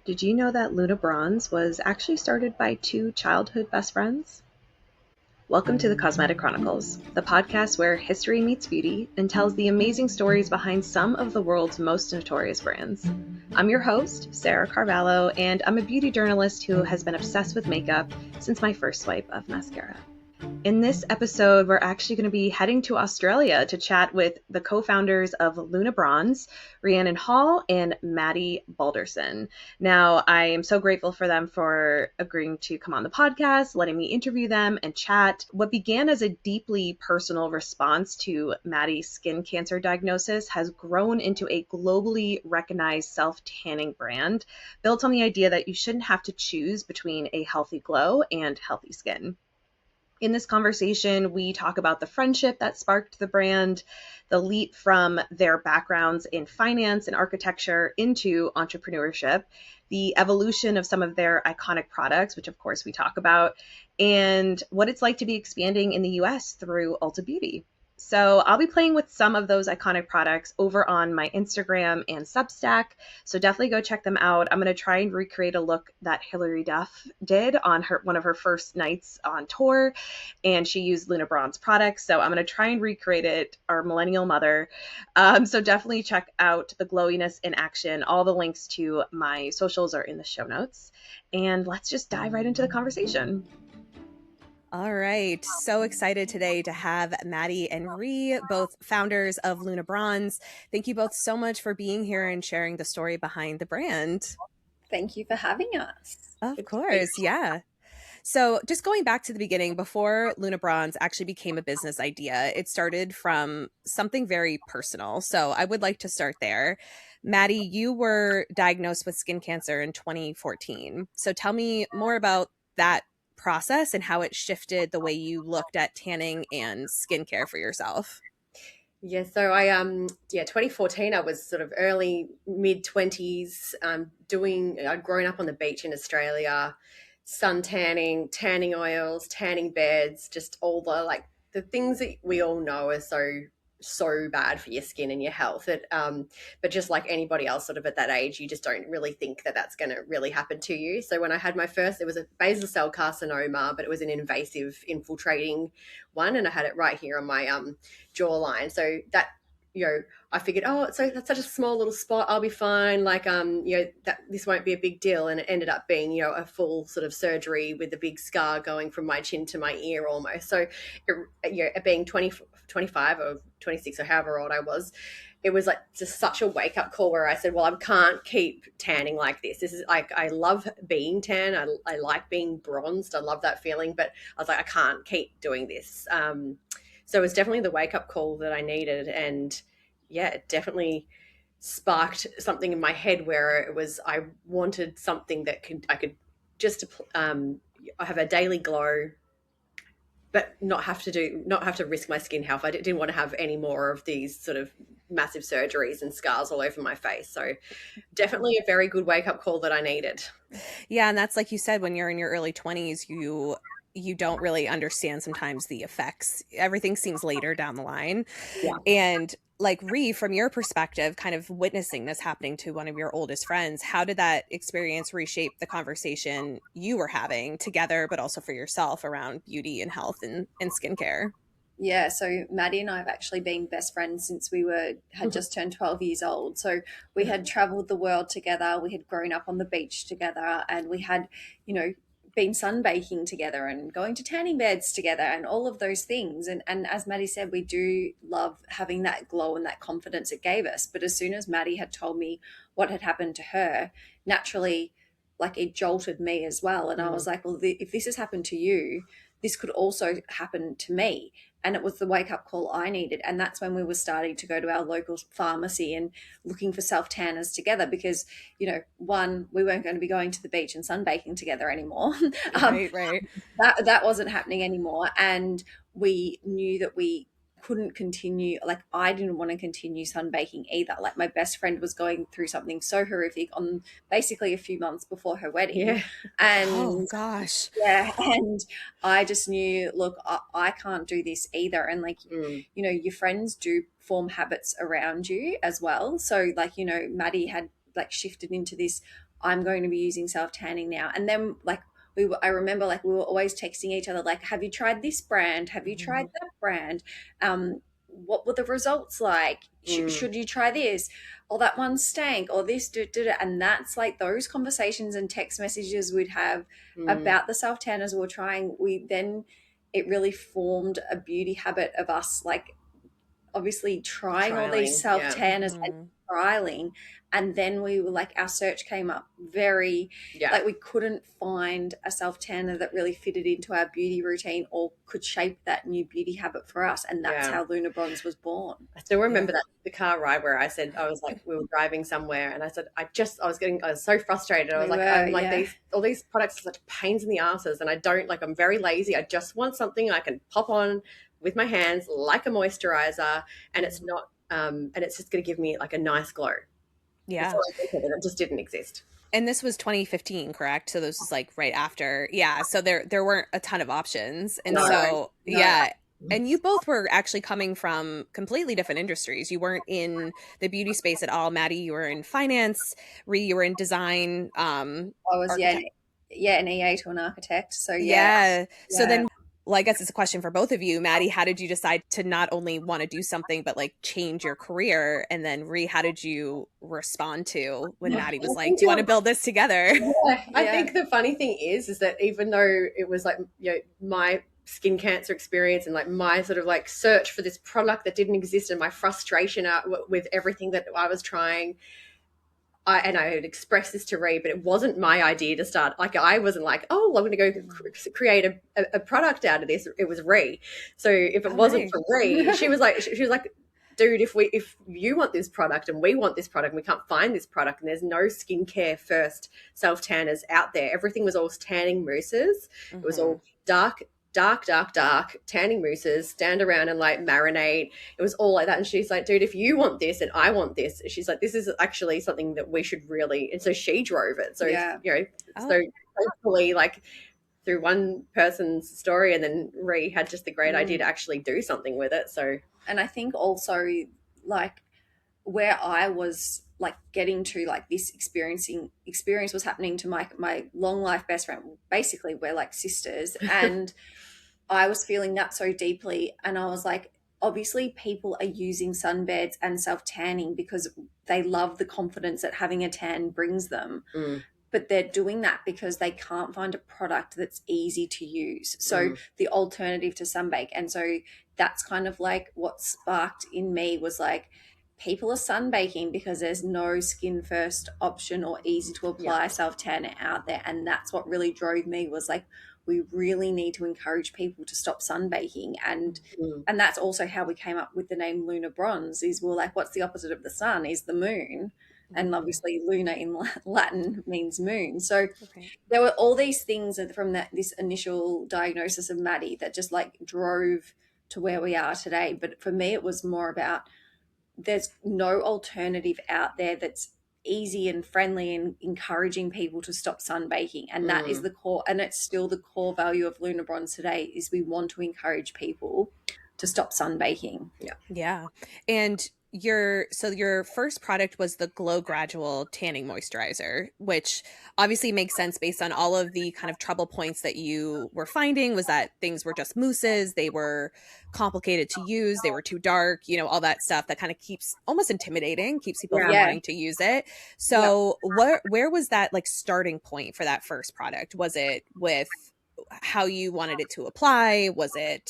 Did you know that Luna Bronze was actually started by two childhood best friends? Welcome to the Cosmetic Chronicles, the podcast where history meets beauty and tells the amazing stories behind some of the world's most notorious brands. I'm your host, Sarah Carvalho, and I'm a beauty journalist who has been obsessed with makeup since my first swipe of mascara. In this episode, we're actually going to be heading to Australia to chat with the co-founders of Luna Bronze, Rhiannon Hall and Maddy Balderson. Now, I am so grateful for them for agreeing to come on the podcast, letting me interview them and chat. What began as a deeply personal response to Maddy's skin cancer diagnosis has grown into a globally recognized self-tanning brand built on the idea that you shouldn't have to choose between a healthy glow and healthy skin. In this conversation, we talk about the friendship that sparked the brand, the leap from their backgrounds in finance and architecture into entrepreneurship, the evolution of some of their iconic products, which of course we talk about, and what it's like to be expanding in the US through Ulta Beauty. So I'll be playing with some of those iconic products over on my Instagram and Substack. So definitely go check them out. I'm going to try and recreate a look that Hilary Duff did on one of her first nights on tour. And she used Luna Bronze products. So I'm going to try and recreate it, our millennial mother. So definitely check out the glowiness in action. All the links to my socials are in the show notes. And let's just dive right into the conversation. All right. So excited today to have Maddy and Rhi, both founders of Luna Bronze. Thank you both so much for being here and sharing the story behind the brand. Thank you for having us. Of course. Yeah. So just going back to the beginning, before Luna Bronze actually became a business idea, it started from something very personal. So I would like to start there. Maddy, you were diagnosed with skin cancer in 2014. So tell me more about that process and how it shifted the way you looked at tanning and skincare for yourself. Yeah, so 2014, I was sort of early mid 20s, I'd grown up on the beach in Australia, sun tanning, tanning oils, tanning beds, just all the things that we all know are so bad for your skin and your health. But just like anybody else sort of at that age, you just don't really think that that's going to really happen to you. So when I had my first, it was a basal cell carcinoma, but it was an invasive infiltrating one. And I had it right here on my jawline. So that, I figured, so that's such a small little spot. I'll be fine. That this won't be a big deal. And it ended up being, a full sort of surgery with a big scar going from my chin to my ear almost. So, being 20, 25 or 26 or however old I was, it was like just such a wake up call where I said, well, I can't keep tanning like this. This is like, I love being tan. I like being bronzed. I love that feeling, but I was like, I can't keep doing this. So it was definitely the wake up call that I needed. And yeah, it definitely sparked something in my head where it was, I wanted something that I could just have a daily glow, but not have to risk my skin health. I didn't want to have any more of these sort of massive surgeries and scars all over my face. So definitely a very good wake up call that I needed. Yeah. And that's like you said, when you're in your early 20s, you don't really understand sometimes the effects. Everything seems later down the line. Yeah. And like Rhi, from your perspective, kind of witnessing this happening to one of your oldest friends, how did that experience reshape the conversation you were having together, but also for yourself around beauty and health and skincare? Yeah, so Maddy and I have actually been best friends since we had just turned 12 years old. So we had traveled the world together, we had grown up on the beach together, and we had, been sunbaking together and going to tanning beds together and all of those things. And as Maddy said, we do love having that glow and that confidence it gave us. But as soon as Maddy had told me what had happened to her, naturally, like it jolted me as well. And I was like, well, if this has happened to you, this could also happen to me. And it was the wake up call I needed. And that's when we were starting to go to our local pharmacy and looking for self tanners together because, one, we weren't going to be going to the beach and sunbaking together anymore. Right. That wasn't happening anymore. And we knew that we couldn't continue, like I didn't want to continue sunbaking either. Like my best friend was going through something so horrific on basically a few months before her wedding. Yeah. And oh gosh. Yeah. And I just knew, look, I can't do this either. And like, your friends do form habits around you as well. So like, Maddy had like shifted into this I'm going to be using self-tanning now. And then like I remember like we were always texting each other, like, have you tried this brand? Have you tried that brand? What were the results like? Should you try this? Or that one stank, or this, and that's like those conversations and text messages we'd have about the self tanners we were trying. It really formed a beauty habit of us, like obviously trying all these self tanners and trialing. And then we were like, our search came up very, like we couldn't find a self tanner that really fitted into our beauty routine or could shape that new beauty habit for us. And that's how Luna Bronze was born. I still remember that the car ride where I said, I was like, we were driving somewhere and I said, I was so frustrated. I was all these products are such pains in the asses, and I'm very lazy. I just want something I can pop on with my hands like a moisturizer, and it's not, and it's just going to give me like a nice glow. Yeah. So it just didn't exist. And this was 2015, correct? So this was like right after. Yeah. So there weren't a ton of options. And and you both were actually coming from completely different industries. You weren't in the beauty space at all. Maddy, you were in finance. Rhi, you were in design. I was, an EA to an architect. So So then, well, I guess it's a question for both of you. Maddy, how did you decide to not only want to do something, but like change your career? And then Rhi, how did you respond to when Maddy was like, do you want to build this together? I think the funny thing is that even though it was like, my skin cancer experience and like my sort of like search for this product that didn't exist and my frustration with everything that I was trying, I had expressed this to Rhi, but it wasn't my idea to start. Like, I wasn't like, oh, I'm going to go create a product out of this. It was Rhi. So if it wasn't for Rhi, she was like, dude, if you want this product and we want this product and we can't find this product and there's no skincare first self tanners out there, everything was all tanning mousses. It was all dark tanning mousses, stand around and like marinate. It was all like that. And she's like, dude, if you want this and I want this, she's like, this is actually something that we should really, and so she drove it. So, so hopefully like through one person's story, and then Rhi had just the great idea to actually do something with it. So, and I think also like where I was like getting to like this experience was happening to my long life best friend. Basically, we're like sisters, and I was feeling that so deeply. And I was like, obviously people are using sunbeds and self-tanning because they love the confidence that having a tan brings them. But they're doing that because they can't find a product that's easy to use. So the alternative to sunbake. And so that's kind of like what sparked in me was like, people are sunbaking because there's no skin first option or easy to apply self-tanner out there. And that's what really drove me, was like, we really need to encourage people to stop sunbaking. And that's also how we came up with the name Luna Bronze, is we're like, what's the opposite of the sun? Is the moon. And obviously Luna in Latin means moon. So there were all these things from this initial diagnosis of Maddy that just like drove to where we are today. But for me, it was more about, there's no alternative out there that's easy and friendly and encouraging people to stop sunbaking. And that is the core, and it's still the core value of Luna Bronze today, is we want to encourage people to stop sunbaking. Yeah. And your first product was the Glow Gradual Tanning Moisturizer, which obviously makes sense based on all of the kind of trouble points that you were finding, was that things were just mousses, they were complicated to use, they were too dark, all that stuff that kind of keeps almost intimidating, keeps people from wanting to use it. So where was that like starting point for that first product? Was it with how you wanted it to apply? Was it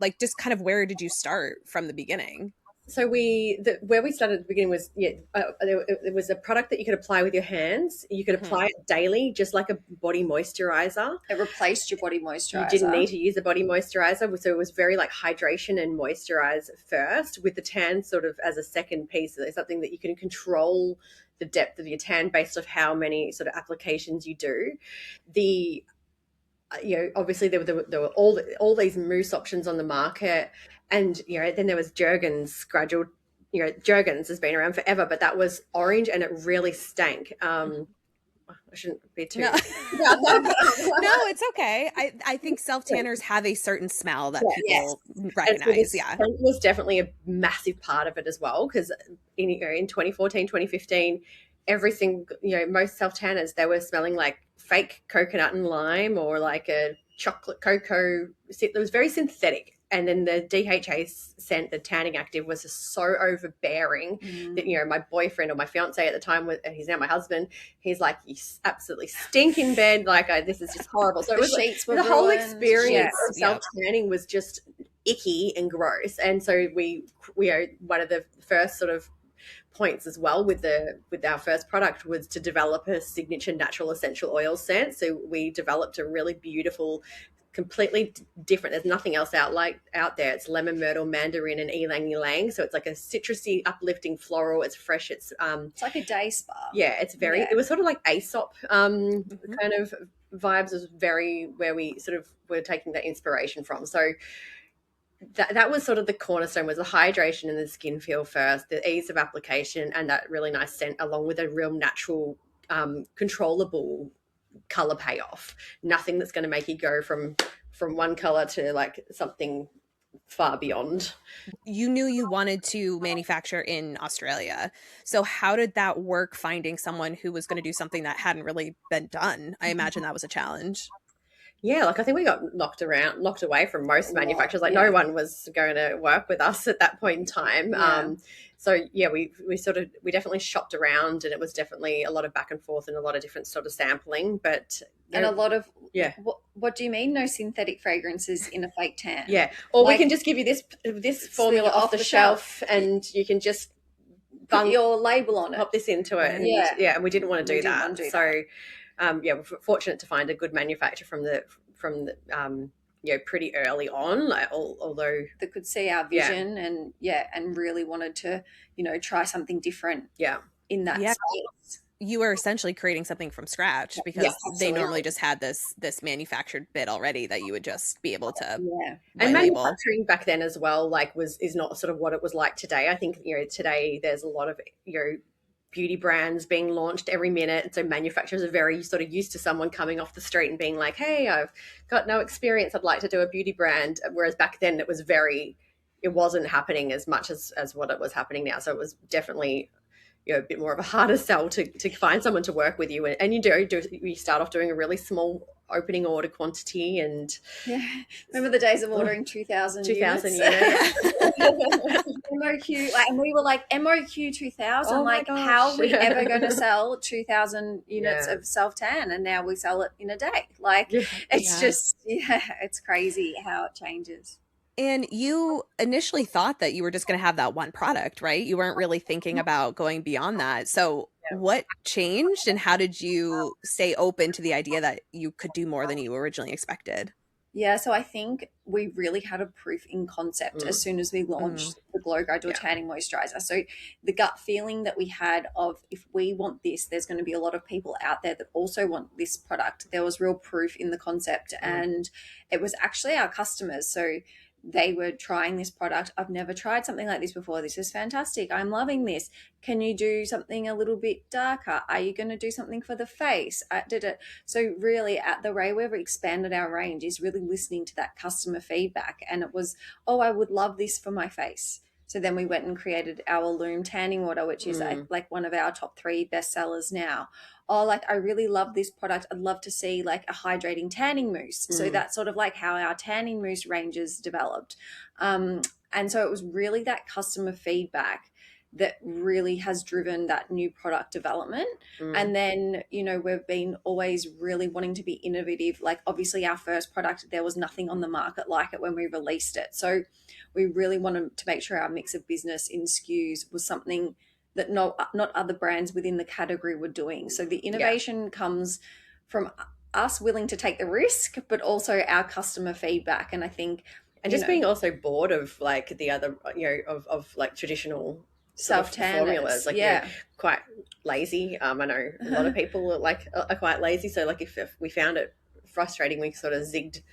like just kind of where did you start from the beginning? So where we started at the beginning was, it was a product that you could apply with your hands. You could apply it daily, just like a body moisturizer. It replaced your body moisturizer. You didn't need to use a body moisturizer. So it was very like hydration and moisturize first, with the tan sort of as a second piece. It's something that you can control the depth of your tan based on how many sort of applications you do. Obviously there were all these mousse options on the market. And, then there was Jergens Gradual. Jergens has been around forever, but that was orange and it really stank. I shouldn't be too... No, it's okay. I think self-tanners have a certain smell that people recognize. Scent was definitely a massive part of it as well, because in 2014, 2015, every single, most self tanners, they were smelling like fake coconut and lime or like a chocolate cocoa. It was very synthetic. And then the DHA scent, the tanning active, was just so overbearing that, my boyfriend or my fiance at the time, he's now my husband, he's like, you absolutely stink in bed. Like, this is just horrible. So the sheets were the whole ruined. experience of self-tanning was just icky and gross. And so we are one of the first sort of points as well with our first product was to develop a signature natural essential oil scent. So we developed a really beautiful, completely different, there's nothing else out there. It's lemon, myrtle, mandarin, and ylang ylang. So it's like a citrusy, uplifting floral. It's fresh. It's like a day spa. Yeah, it's very. It was sort of like Aesop kind of vibes. Was very where we sort of were taking that inspiration from. So that was sort of the cornerstone, was the hydration and the skin feel first, the ease of application, and that really nice scent, along with a real natural, controllable color payoff. Nothing that's going to make you go from one color to like something far beyond. You knew you wanted to manufacture in Australia. So how did that work, finding someone who was going to do something that hadn't really been done? I imagine that was a challenge. Yeah, like I think we got knocked away from most manufacturers. Like no one was going to work with us at that point in time. Yeah. So yeah, we definitely shopped around, and it was definitely a lot of back and forth and a lot of different sort of sampling. But and a lot of What do you mean? No synthetic fragrances in a fake tan? Yeah, or we can just give you this formula off the shelf, and you can just put your label on it. Pop this into it. And, and we didn't want to do that. So. We're fortunate to find a good manufacturer from the pretty early on, although they could see our vision and really wanted to, try something different. Yeah. In that space. You were essentially creating something from scratch, because they normally just had this manufactured bit already that you would just be able to and manufacturing back then as well, like is not sort of what it was like today. I think today there's a lot of beauty brands being launched every minute. So manufacturers are very sort of used to someone coming off the street and being like, hey, I've got no experience, I'd like to do a beauty brand. Whereas back then it wasn't happening as much as what it was happening now. So it was definitely a bit more of a harder sell to find someone to work with you. And you start off doing a really small opening order quantity. And remember the days of ordering 2,000 units? MOQ, and we were like, MOQ 2,000, how are we ever going to sell 2,000 units of self-tan? And now we sell it in a day. It's just, it's crazy how it changes. And you initially thought that you were just going to have that one product, right? You weren't really thinking about going beyond that. So what changed, and how did you stay open to the idea that you could do more than you originally expected? Yeah, so I think we really had a proof in concept as soon as we launched the Glow Gradual Tanning Moisturizer. So the gut feeling that we had of, if we want this, there's going to be a lot of people out there that also want this product. There was real proof in the concept, and it was actually our customers. So they were trying this product. I've never tried something like this before. This is fantastic. I'm loving this. Can you do something a little bit darker? Are you going to do something for the face? So really, at the way we've expanded our range is really listening to that customer feedback. And it was, I would love this for my face. So then we went and created our Loom tanning water, which is like one of our top 3 bestsellers now. I really love this product. I'd love to see like a hydrating tanning mousse. So that's sort of like how our tanning mousse ranges developed. And so it was really that customer feedback that really has driven that new product development. And then, we've been always really wanting to be innovative. Like obviously our first product, there was nothing on the market like it when we released it. So we really wanted to make sure our mix of business in SKUs was something that not other brands within the category were doing. So the innovation comes from us willing to take the risk, but also our customer feedback. And I think, and just being also bored of like the other, of like traditional self-tan formulas, like quite lazy. I know a lot of people are quite lazy. So like if we found it frustrating, we sort of zigged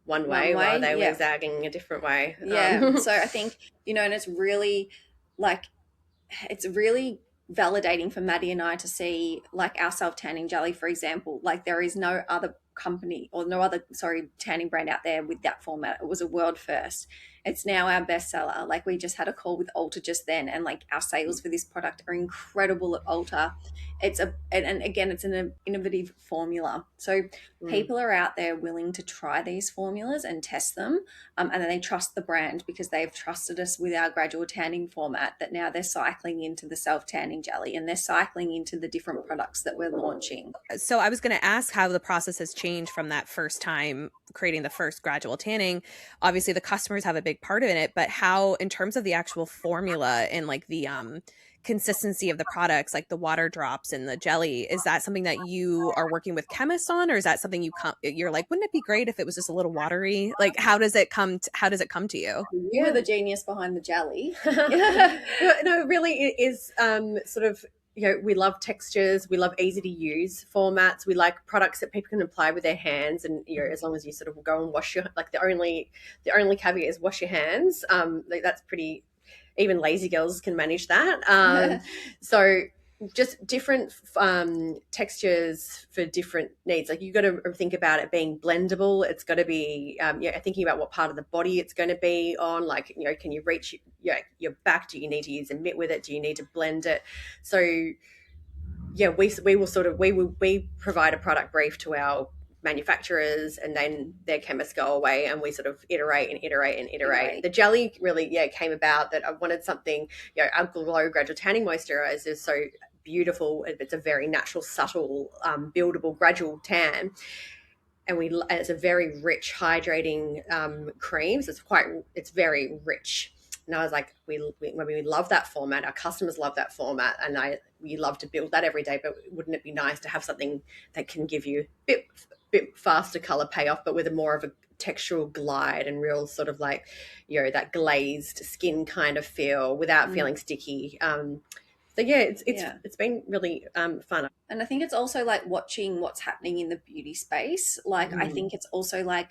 one way while they were zagging a different way. So I think, and it's really it's really validating for Maddy and I to see like our self-tanning jelly, for example. Like there is no other company or tanning brand out there with that format. It was a world first. It's now our bestseller. Like, we just had a call with Ulta just then, and like our sales for this product are incredible at Ulta. And again, it's an innovative formula. So people are out there willing to try these formulas and test them, and then they trust the brand because they've trusted us with our gradual tanning format, that now they're cycling into the self-tanning jelly, and they're cycling into the different products that we're launching. So I was going to ask how the process has changed from that first time creating the first gradual tanning. Obviously the customers have a big part in it, but how, in terms of the actual formula and like the consistency of the products, like the water drops and the jelly, is that something that you are working with chemists on, or is that something you're like, wouldn't it be great if it was just a little watery? Like, how does it come to you? You were the genius behind the jelly. No, really, it is sort of, you know, we love textures, we love easy to use formats, we like products that people can apply with their hands, and you know, as long as you sort of go and wash your, like the only caveat is wash your hands. Like, that's pretty, even lazy girls can manage that. So just different textures for different needs. Like, you've got to think about it being blendable. It's got to be thinking about what part of the body it's going to be on. Like, you know, can you reach your back? Do you need to use a mitt with it? Do you need to blend it? So yeah, we provide a product brief to our manufacturers, and then their chemists go away, and we sort of iterate. The jelly really came about that I wanted something, you know, our Glow Gradual Tanning Moisturizer is so beautiful. It's a very natural, subtle, buildable gradual tan, and it's a very rich, hydrating cream. So it's very rich. And I was like, we love that format. Our customers love that format, and we love to build that every day. But wouldn't it be nice to have something that can give you a bit faster color payoff, but with a more of a textural glide and real sort of like, you know, that glazed skin kind of feel without feeling sticky. So yeah, it's been really fun. And I think it's also like watching what's happening in the beauty space. Like, I think it's also like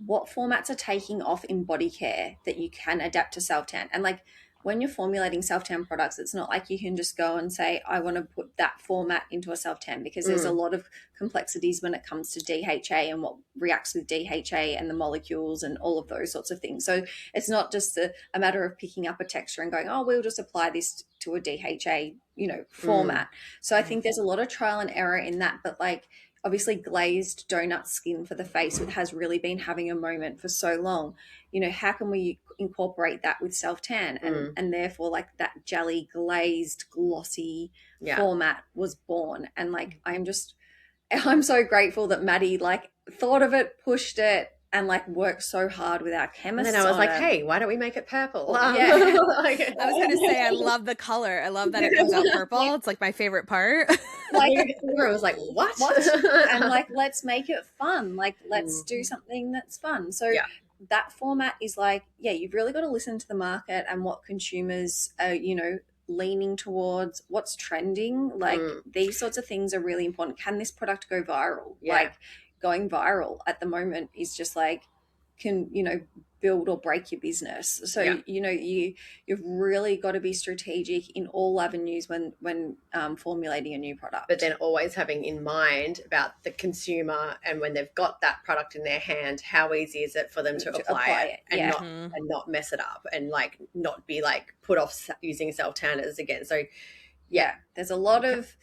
what formats are taking off in body care that you can adapt to self-tan. And like, when you're formulating self-tan products, it's not like you can just go and say, I want to put that format into a self-tan, because there's a lot of complexities when it comes to DHA and what reacts with DHA and the molecules and all of those sorts of things. So it's not just a matter of picking up a texture and going, oh, we'll just apply this to a DHA, you know, format. So I think there's a lot of trial and error in that. But like, obviously glazed donut skin for the face has really been having a moment for so long. You know, how can we incorporate that with self-tan? And therefore, like, that jelly glazed glossy format was born. And like, I'm so grateful that Maddy like thought of it, pushed it, and like worked so hard with our chemists. And then I was like, hey, why don't we make it purple? I was going to say, I love the color. I love that it comes out purple. It's like my favorite part. Like, I was like, what? And like, let's make it fun. Like, let's do something that's fun. So that format is like, you've really got to listen to the market and what consumers are, you know, leaning towards, what's trending. Like, these sorts of things are really important. Can this product go viral? Like, going viral at the moment is just like, can, you know, build or break your business. So you know, you've really got to be strategic in all avenues when formulating a new product, but then always having in mind about the consumer, and when they've got that product in their hand, how easy is it for them to apply it and not mess it up, and like not be like put off using self tanners again. So there's a lot of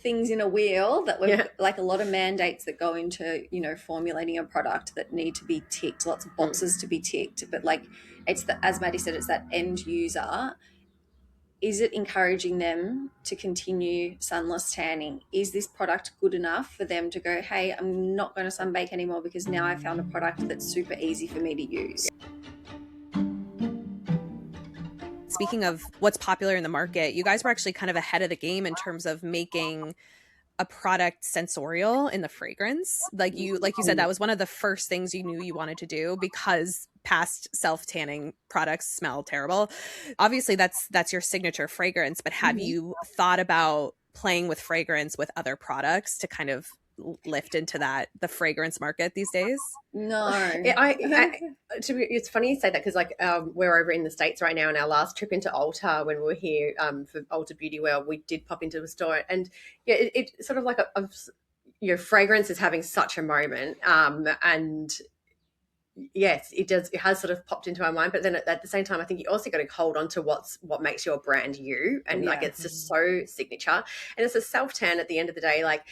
things in a wheel that we've like a lot of mandates that go into, you know, formulating a product that need to be ticked, lots of boxes to be ticked. But like, it's as Maddy said, it's that end user. Is it encouraging them to continue sunless tanning? Is this product good enough for them to go, hey, I'm not going to sunbake anymore because now I found a product that's super easy for me to use? Speaking of what's popular in the market, you guys were actually kind of ahead of the game in terms of making a product sensorial in the fragrance. Like you said, that was one of the first things you knew you wanted to do, because past self-tanning products smell terrible. Obviously that's your signature fragrance, but have you thought about playing with fragrance with other products to kind of lift into the fragrance market these days? No. It's funny you say that, because like we're over in the States right now, and our last trip into Ulta, when we were here for Ulta Beauty, where we did pop into a store, and it sort of like your fragrance is having such a moment, and yes, it does. It has sort of popped into our mind, but then at the same time, I think you also got to hold on to what makes your brand you, and like it's just so signature. And it's a self tan at the end of the day. Like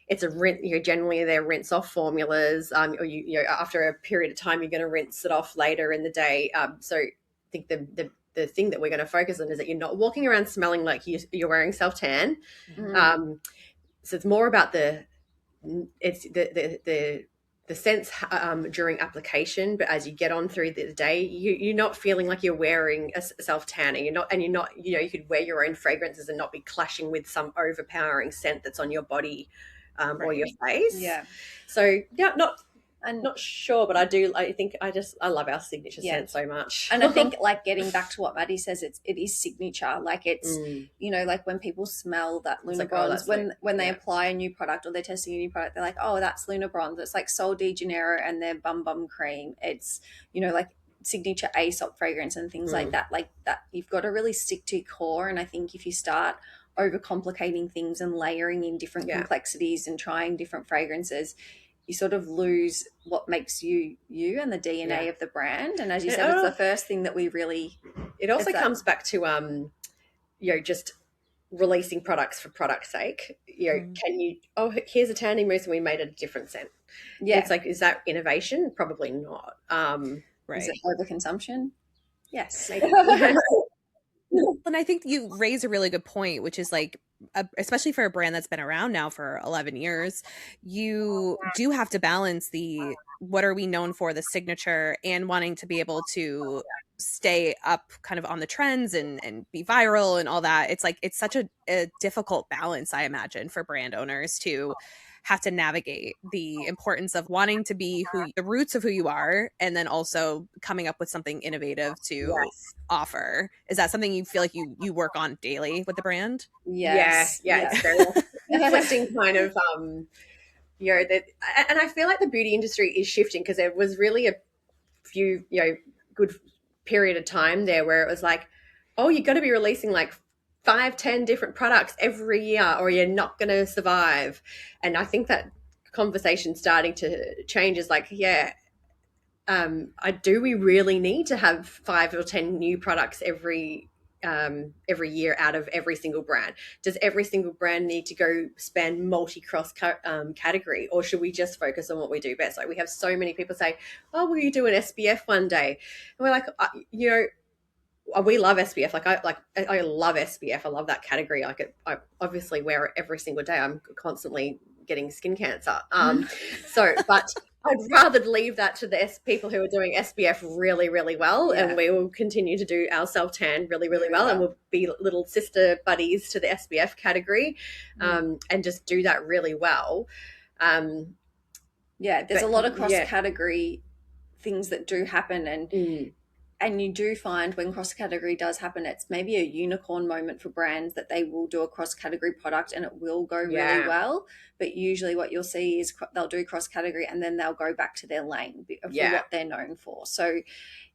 it's a rinse. Generally they're rinse off formulas. Or you know after a period of time, you're going to rinse it off later in the day. So I think the thing that we're going to focus on is that you're not walking around smelling like you're wearing self tan. So it's more about the sense during application, but as you get on through the day, you're not feeling like you're wearing a self tan, and you're not you could wear your own fragrances and not be clashing with some overpowering scent that's on your body or your face. So I'm not sure, but I love our signature scent so much. And I think like getting back to what Maddy says, it is signature. Like it's, you know, like when people smell that Luna Bronze, when they apply a new product or they're testing a new product, they're like, oh, that's Luna Bronze. It's like Sol de Janeiro and their Bum Bum Cream. It's, you know, like signature Aesop fragrance and things like that. Like that, you've got to really stick to your core. And I think if you start overcomplicating things and layering in different complexities and trying different fragrances, you sort of lose what makes you and the DNA of the brand. And as you said, it's the first thing that we really... It also comes back to, you know, just releasing products for product's sake. You know, can you, here's a tanning mousse and we made a different scent. Yeah. It's like, is that innovation? Probably not. Right. Is it overconsumption? Yes. Maybe. And I think you raise a really good point, which is like, especially for a brand that's been around now for 11 years, you do have to balance the what are we known for, the signature, and wanting to be able to stay up kind of on the trends and be viral and all that. It's like, it's such a difficult balance, I imagine, for brand owners to have to navigate the importance of wanting to be the roots of who you are, and then also coming up with something innovative to offer. Is that something you feel like you work on daily with the brand? Yes. Yeah. It's very conflicting kind of, you know, that, and I feel like the beauty industry is shifting, because there was really a few, you know, good period of time there where it was like, oh, you're going to be releasing like 5-10 different products every year or you're not going to survive. And I think that conversation's starting to change. Is like, do we really need to have 5 or 10 new products every year out of every single brand? Does every single brand need to go span multi-cross category, or should we just focus on what we do best? Like, we have so many people say, oh, will you do an SPF one day? And we're like, you know, we love SPF. I love SPF. I love that category. I obviously wear it every single day. I'm constantly getting skin cancer. But I'd rather leave that to the people who are doing SPF really, really well, and we will continue to do our self-tan really, really well, and we'll be little sister buddies to the SPF category, and just do that really well. There's a lot of cross-category things that do happen, and you do find when cross-category does happen, it's maybe a unicorn moment for brands that they will do a cross-category product and it will go really well. But usually what you'll see is they'll do cross-category and then they'll go back to their lane for what they're known for. So,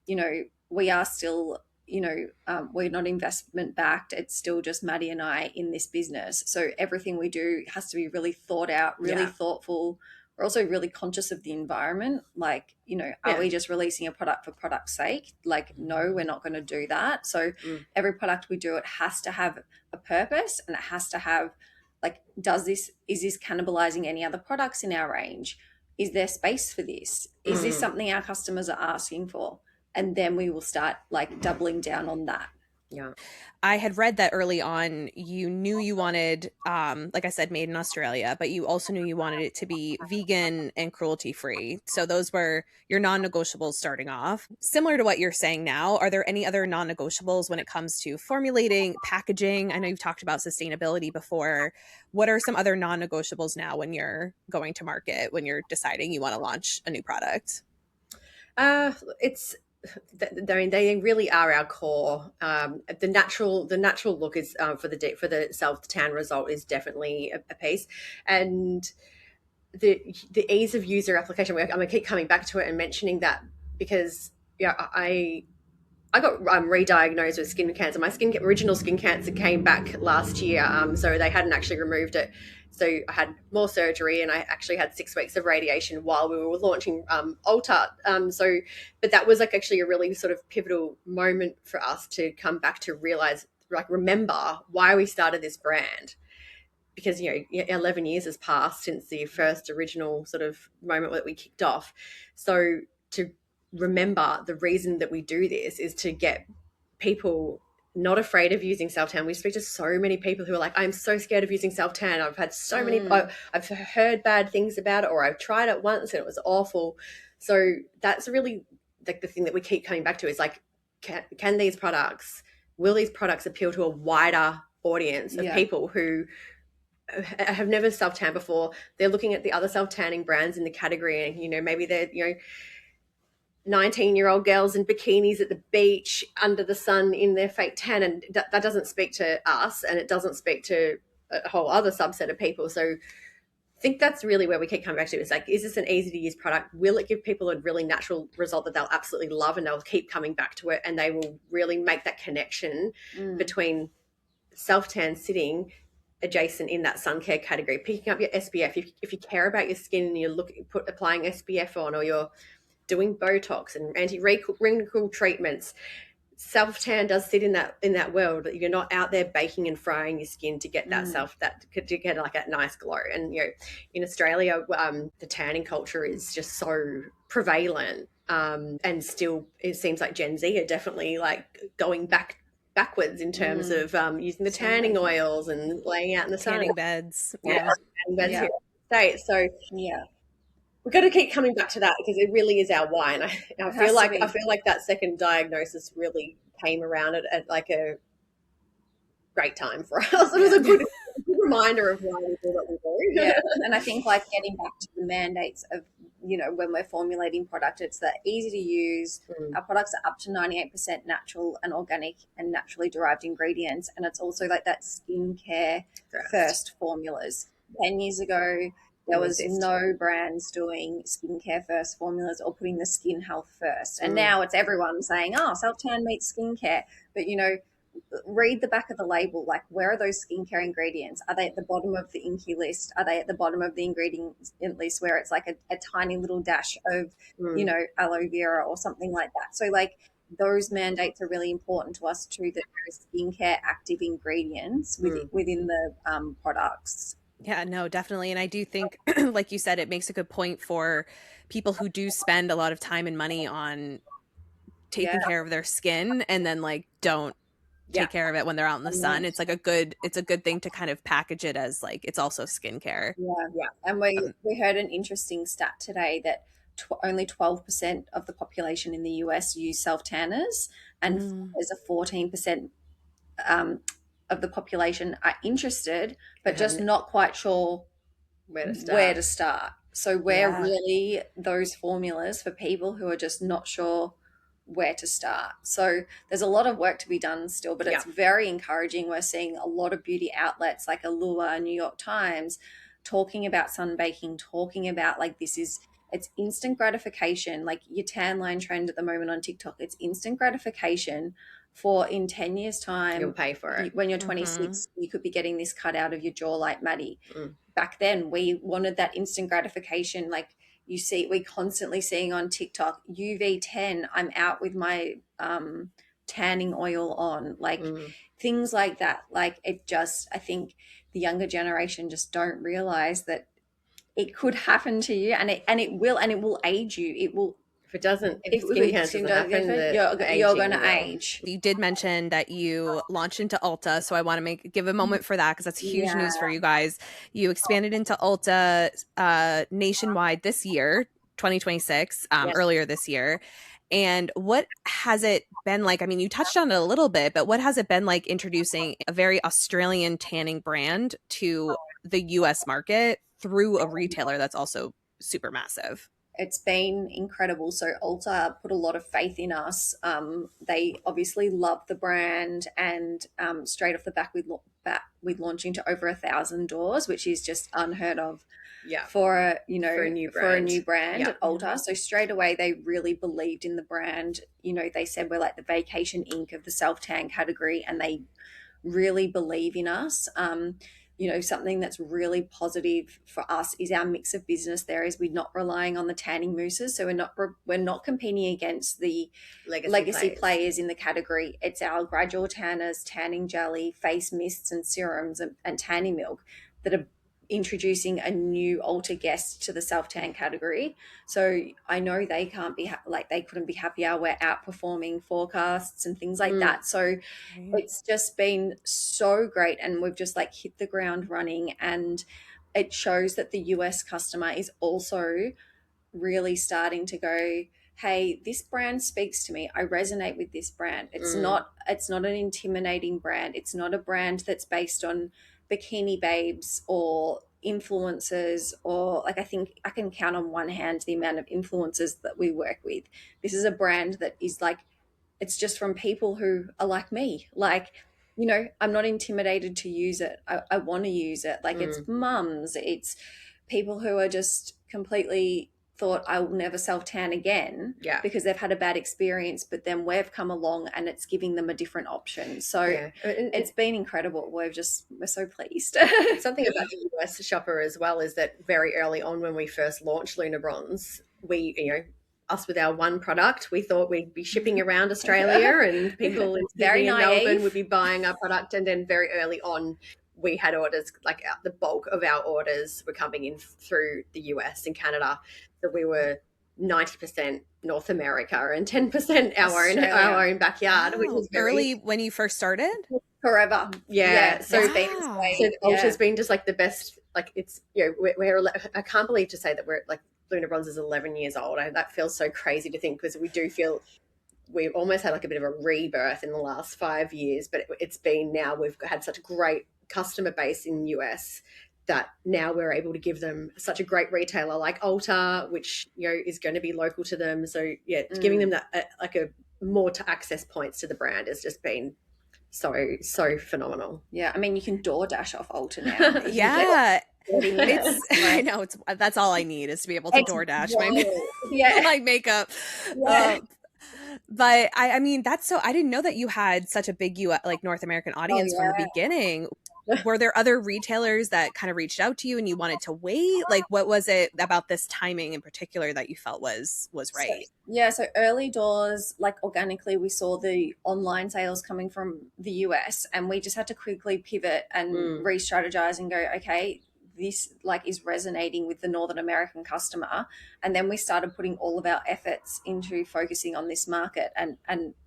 you know, we are still, you know, we're not investment backed. It's still just Maddy and I in this business. So everything we do has to be really thought out, really thoughtful. We're also really conscious of the environment. Like, you know, are we just releasing a product for product's sake? Like, no, we're not going to do that. So every product we do, it has to have a purpose, and it has to have, like, is this cannibalizing any other products in our range? Is there space for this? Is this something our customers are asking for? And then we will start like doubling down on that. Yeah. I had read that early on you knew you wanted, like I said, made in Australia, but you also knew you wanted it to be vegan and cruelty free. So those were your non-negotiables starting off. Similar to what you're saying now, are there any other non-negotiables when it comes to formulating, packaging? I know you've talked about sustainability before. What are some other non-negotiables now when you're going to market, when you're deciding you want to launch a new product? They really are our core. The natural look is for the self tan result is definitely a piece, and the ease of user application. I'm going to keep coming back to it and mentioning that because I got re-diagnosed with skin cancer. My original skin cancer came back last year, so they hadn't actually removed it. So I had more surgery, and I actually had 6 weeks of radiation while we were launching Ulta. But that was like actually a really sort of pivotal moment for us to come back to realize, like, remember why we started this brand. Because 11 years has passed since the first original sort of moment that we kicked off. So to remember the reason that we do this is to get people not afraid of using self-tan. We speak to so many people who are like, I'm so scared of using self-tan. I've had so many, I've heard bad things about it, or I've tried it once and it was awful. So that's really like the thing that we keep coming back to is like, can these products, will these products appeal to a wider audience of people who have never self-tanned before? They're looking at the other self-tanning brands in the category, and maybe they're 19-year-old girls in bikinis at the beach under the sun in their fake tan, and that doesn't speak to us, and it doesn't speak to a whole other subset of people. So I think that's really where we keep coming back to. It's like, is this an easy to use product? Will it give people a really natural result that they'll absolutely love, and they'll keep coming back to it, and they will really make that connection between self-tan sitting adjacent in that sun care category, picking up your SPF. If you care about your skin and you're applying SPF on, or you're doing Botox and anti-wrinkle treatments, self-tan does sit in that world. You're not out there baking and frying your skin to get to get like that nice glow. And in Australia, the tanning culture is just so prevalent, and still it seems like Gen Z are definitely like going backwards in terms of using the tanning oils and laying out in the tanning sun. beds. Tanning beds here in the States. So we've got to keep coming back to that, because it really is our why. And I feel like that second diagnosis really came around at like a great time for us. It was a good reminder of why we do what we do. And I think like getting back to the mandates of when we're formulating product, it's that easy to use. Our products are up to 98% natural and organic and naturally derived ingredients, and it's also like that skincare first formulas. 10 years ago, there was no brands doing skincare first formulas or putting the skin health first, and now it's everyone saying, oh, self-tan meets skincare. But read the back of the label. Like, where are those skincare ingredients? Are they at the bottom of the INCI list? Are they at the bottom of the ingredient list where it's like a tiny little dash of aloe vera or something like that? So like those mandates are really important to us too, that there is skincare active ingredients within the products. Yeah, no, definitely. And I do think, like you said, it makes a good point for people who do spend a lot of time and money on taking care of their skin and then like don't take care of it when they're out in the sun. It's like a good thing to kind of package it as like it's also skincare. And we heard an interesting stat today that only 12% of the population in the US use self-tanners, and there's a 14% of the population are interested but just not quite sure where to start. So we're really those formulas for people who are just not sure where to start. So there's a lot of work to be done still, but it's very encouraging. We're seeing a lot of beauty outlets like Allure, New York Times, talking about sunbaking, talking about like it's instant gratification. Like your tan line trend at the moment on TikTok, it's instant gratification for in 10 years time. You'll pay for it. When you're 26, you could be getting this cut out of your jaw like Maddy. Back then we wanted that instant gratification. Like, we constantly seeing on TikTok, UV10, I'm out with my tanning oil on, like things like that. Like I think the younger generation just don't realize that it could happen to you, and it will age you. It will. If it doesn't, if skin cancer doesn't happen, you're going to age. You did mention that you launched into Ulta, so I want to give a moment for that because that's huge news for you guys. You expanded into Ulta nationwide this year, 2026, earlier this year. And what has it been like? I mean, you touched on it a little bit, but what has it been like introducing a very Australian tanning brand to the US market through a retailer that's also super massive? It's been incredible. So Ulta put a lot of faith in us. They obviously love the brand, and straight off the back, we'd launching to over 1,000 doors, which is just unheard of. For a new brand at Ulta. So straight away they really believed in the brand. They said we're like the vacation ink of the self-tan category, and they really believe in us. you know, something that's really positive for us is our mix of business there is we're not relying on the tanning mousses. So we're not competing against the legacy players in the category. It's our gradual tanners, tanning jelly, face mists and serums and tanning milk that are introducing a new Ulta guest to the self-tan category. So I know they can't be they couldn't be happier. We're outperforming forecasts and things like that. So it's just been so great, and we've just like hit the ground running, and it shows that the US customer is also really starting to go, hey, this brand speaks to me. I resonate with this brand. It's not an intimidating brand. It's not a brand that's based on bikini babes or influencers, or like I think I can count on one hand the amount of influencers that we work with. This is a brand that is like, it's just from people who are like me. Like, you know, I'm not intimidated to use it. I want to use it. Like it's mums, it's people who are just completely thought I will never self-tan again because they've had a bad experience, but then we've come along and it's giving them a different option. So it's been incredible. We're so pleased. Something about the US shopper as well is that very early on when we first launched Luna Bronze, we, you know, us with our one product, we thought we'd be shipping around Australia and people in Sydney and Melbourne would be buying our product. And then very early on, we had orders, like the bulk of our orders were coming in through the US and Canada. So we were 90% North America and 10% our own backyard, which was early when you first started. Forever. Yeah. So so Ulta's been just like the best. Like it's, you know, I can't believe to say that we're like Luna Bronze is 11 years old. That feels so crazy to think, because we do feel we've almost had like a bit of a rebirth in the last 5 years, but it's been, now we've had such a great customer base in the US that now we're able to give them such a great retailer like Ulta, which, you know, is going to be local to them. So yeah, giving them that like a more to access points to the brand has just been so phenomenal. Yeah, I mean, you can DoorDash off Ulta now. Yeah. I know, that's all I need is to be able to DoorDash my makeup. But I mean, I didn't know that you had such a big like North American audience from the beginning. Were there other retailers that kind of reached out to you and you wanted to wait? Like, what was it about this timing in particular that you felt was right? So early doors, like organically, we saw the online sales coming from the US, and we just had to quickly pivot and re-strategize and go, okay, this like is resonating with the Northern American customer. And then we started putting all of our efforts into focusing on this market and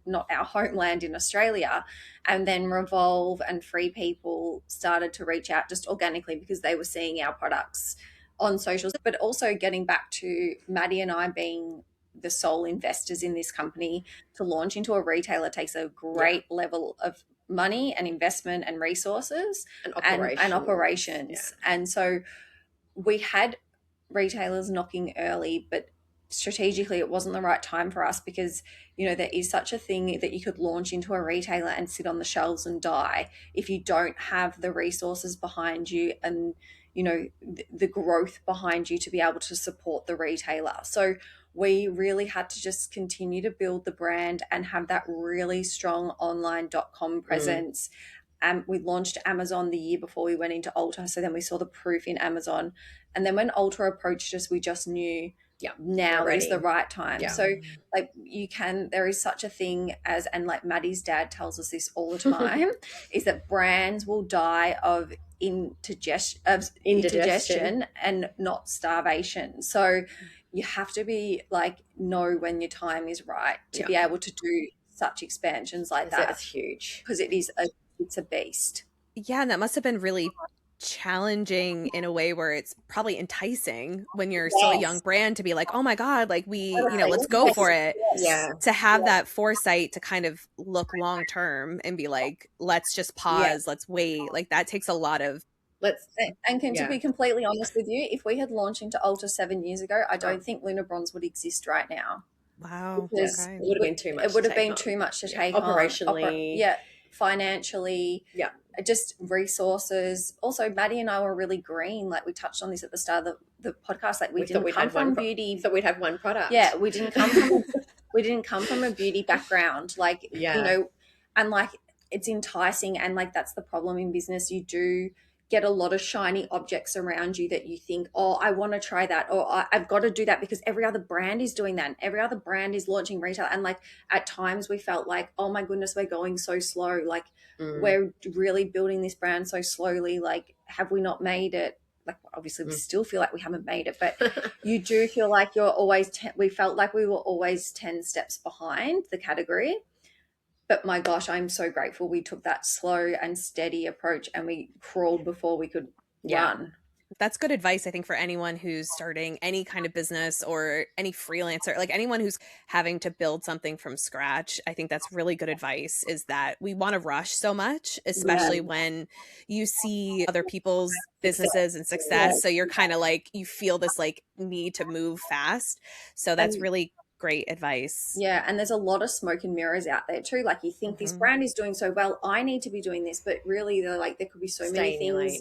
not our homeland in Australia. And then Revolve and Free People started to reach out just organically because they were seeing our products on socials. But also getting back to Maddy and I being the sole investors in this company, to launch into a retailer takes a great level of money and investment and resources and operations. And so we had retailers knocking early, but strategically it wasn't the right time for us, because, you know, there is such a thing that you could launch into a retailer and sit on the shelves and die if you don't have the resources behind you and, you know, the growth behind you to be able to support the retailer. So we really had to just continue to build the brand and have that really strong online.com presence. We launched Amazon the year before we went into Ulta. So then we saw the proof in Amazon. And then when Ulta approached us, we just knew now is the right time. So like there is such a thing as, and like Maddy's dad tells us this all the time, is that brands will die of indigestion and not starvation. So you have to be like, know when your time is right to be able to do such expansions like that. That's huge, because it's a beast. Yeah, and that must have been really challenging in a way where it's probably enticing when you're still a young brand to be like, oh my God, like let's go for it. To have that foresight to kind of look long term and be like, let's just pause, let's wait. Like that takes a lot of to be completely honest with you, if we had launched into Ulta 7 years ago, I don't think Luna Bronze would exist right now. Wow. Because it would have been too much. It would have been too much to take on. Operationally. Financially. Just resources. Also, Maddy and I were really green. Like we touched on this at the start of the podcast. Like we didn't come from beauty. So we'd have one product. Yeah, we didn't come from a beauty background. Like you know, and like it's enticing, and like that's the problem in business. You do get a lot of shiny objects around you that you think, oh, I want to try that, or I've got to do that because every other brand is doing that and every other brand is launching retail. And like at times we felt like, oh my goodness, we're going so slow. Like we're really building this brand so slowly. Like, have we not made it? Like, obviously we still feel like we haven't made it, but you do feel like you're always, we felt like we were always 10 steps behind the category. But my gosh, I'm so grateful we took that slow and steady approach and we crawled before we could run. That's good advice, I think, for anyone who's starting any kind of business or any freelancer, like anyone who's having to build something from scratch. I think that's really good advice, is that we want to rush so much, especially when you see other people's businesses and success. So you're kind of like, you feel this like need to move fast. So that's really great advice. Yeah, and there's a lot of smoke and mirrors out there too. Like, you think this brand is doing so well, I need to be doing this, but really they're like, there could be so many things.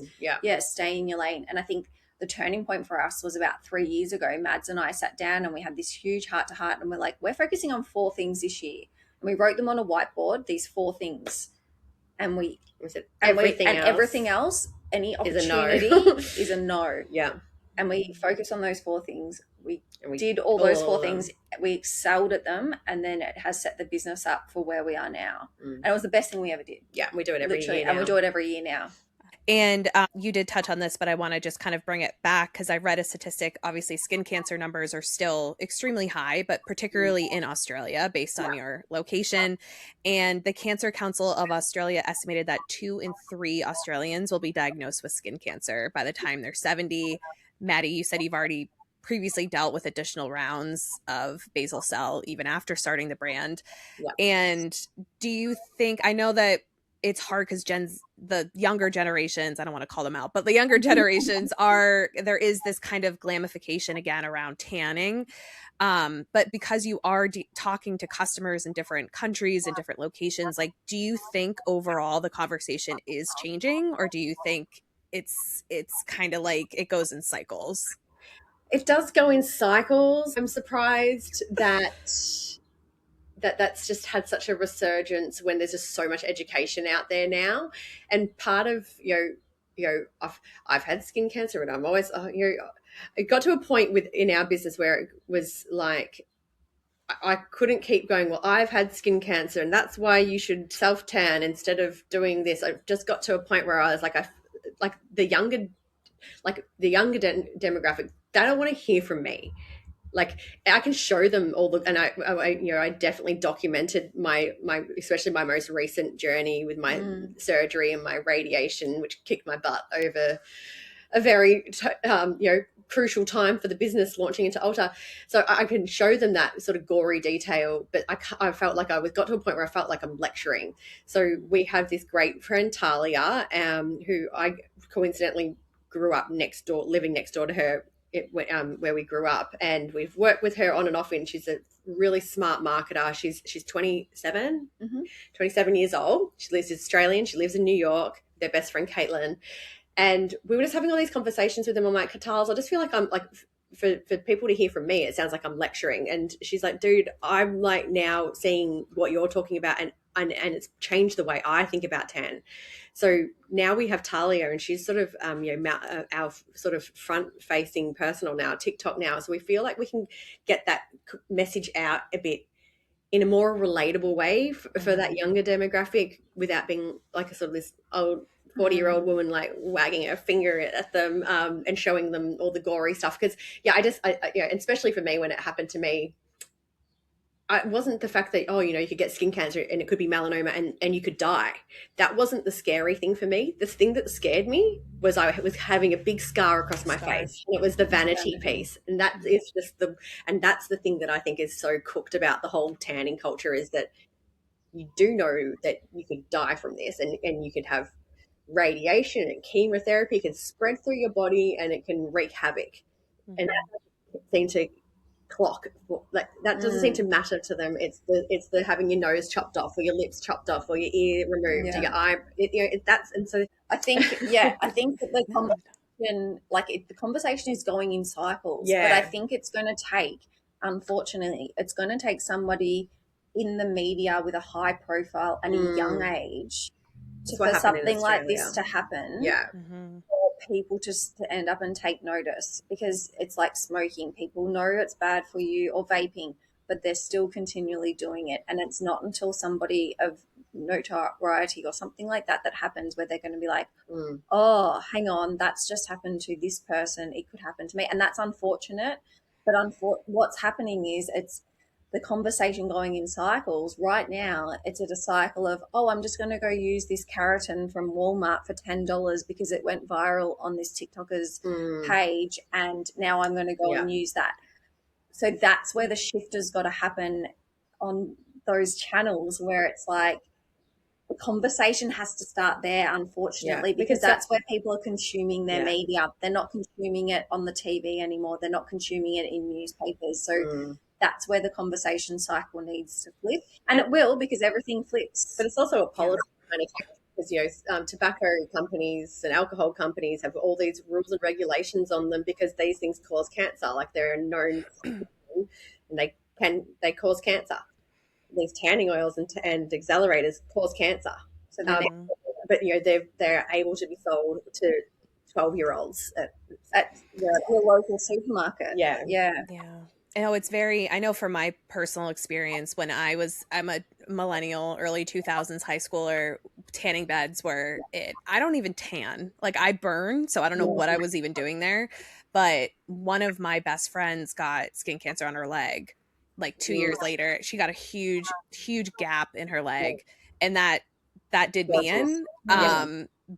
Stay in your lane. And I think the turning point for us was about 3 years ago. Mads and I sat down and we had this huge heart to heart, and we're like, we're focusing on 4 things this year. And we wrote them on a whiteboard, these 4 things. And everything else, any opportunity is a no. Yeah. And we focus on those 4 things. We did all those 4 things. We excelled at them, and then it has set the business up for where we are now. And it was the best thing we ever did. Yeah, we do it every year now. And we do it every year now. And you did touch on this, but I want to just kind of bring it back because I read a statistic. Obviously, skin cancer numbers are still extremely high, but particularly in Australia, based on your location. And the Cancer Council of Australia estimated that 2 in 3 Australians will be diagnosed with skin cancer by the time they're 70. Maddy, you said you've already previously dealt with additional rounds of basal cell even after starting the brand. And do you think, I know that it's hard because the younger generations, I don't want to call them out, but the younger generations there is this kind of glamification again around tanning. But because you are talking to customers in different countries and different locations, like, do you think overall the conversation is changing, or do you think it's kind of like it goes in cycles? It does go in cycles. I'm surprised that's just had such a resurgence when there's just so much education out there now. And part of, I've had skin cancer, and I'm always, it got to a point in our business where it was like, I couldn't keep going, well, I've had skin cancer and that's why you should self-tan instead of doing this. I just got to a point where I was like, the younger demographic, they don't want to hear from me. Like, I can show them all and I definitely documented my especially my most recent journey with my surgery and my radiation, which kicked my butt over a very crucial time for the business launching into Ulta. So I can show them that sort of gory detail, but I felt like got to a point where I felt like I'm lecturing. So we have this great friend, Talia, who I coincidentally grew up living next door to her, where we grew up, and we've worked with her on and off. And she's a really smart marketer. She's 27 years old. She lives in Australia. She lives in New York. Their best friend Caitlin, and we were just having all these conversations with them. I'm like, Katals, I just feel like I'm like, for people to hear from me, it sounds like I'm lecturing. And she's like, dude, I'm like now seeing what you're talking about, and it's changed the way I think about tan. So now we have Talia, and she's sort of our sort of front-facing personal now, TikTok now. So we feel like we can get that message out a bit in a more relatable way for that younger demographic, without being like a sort of this old 40-year-old woman like wagging her finger at them and showing them all the gory stuff. Because especially for me, when it happened to me, it wasn't the fact that, you could get skin cancer and it could be melanoma and you could die. That wasn't the scary thing for me. The thing that scared me was I was having a big scar across my face. And it was the vanity piece. And that is that's the thing that I think is so cooked about the whole tanning culture, is that you do know that you could die from this, and you could have radiation and chemotherapy can spread through your body and it can wreak havoc. And that doesn't seem to clock, like that doesn't seem to matter to them. It's the having your nose chopped off, or your lips chopped off, or your ear removed, or your eye. And so I think that the conversation, the conversation is going in cycles. Yeah. But I think it's going to take, unfortunately, it's going to take somebody in the media with a high profile and a young age for something like this to happen. Yeah. For people just to end up and take notice, because it's like smoking. People know it's bad for you, or vaping, but they're still continually doing it. And it's not until somebody of notoriety or something like that happens where they're going to be like, oh, hang on, that's just happened to this person. It could happen to me. And that's unfortunate. But what's happening is it's the conversation going in cycles. Right now, it's at a cycle of, oh, I'm just going to go use this keratin from Walmart for $10 because it went viral on this TikToker's page, and now I'm going to go and use that. So that's where the shift has got to happen on those channels, where it's like the conversation has to start there, unfortunately, because that's where people are consuming their media. They're not consuming it on the TV anymore. They're not consuming it in newspapers. So that's where the conversation cycle needs to flip. And it will, because everything flips. But it's also a policy kind of thing, because, tobacco companies and alcohol companies have all these rules and regulations on them because these things cause cancer. Like, they're a known and they cause cancer. These tanning oils and accelerators cause cancer. So but they're able to be sold to 12-year-olds at your local supermarket. Yeah. You know, I know from my personal experience, when I'm a millennial, early 2000s high schooler, tanning beds I don't even tan. Like, I burn, so I don't know what I was even doing there. But one of my best friends got skin cancer on her leg. Like 2 years later, she got a huge gap in her leg, and that did me in.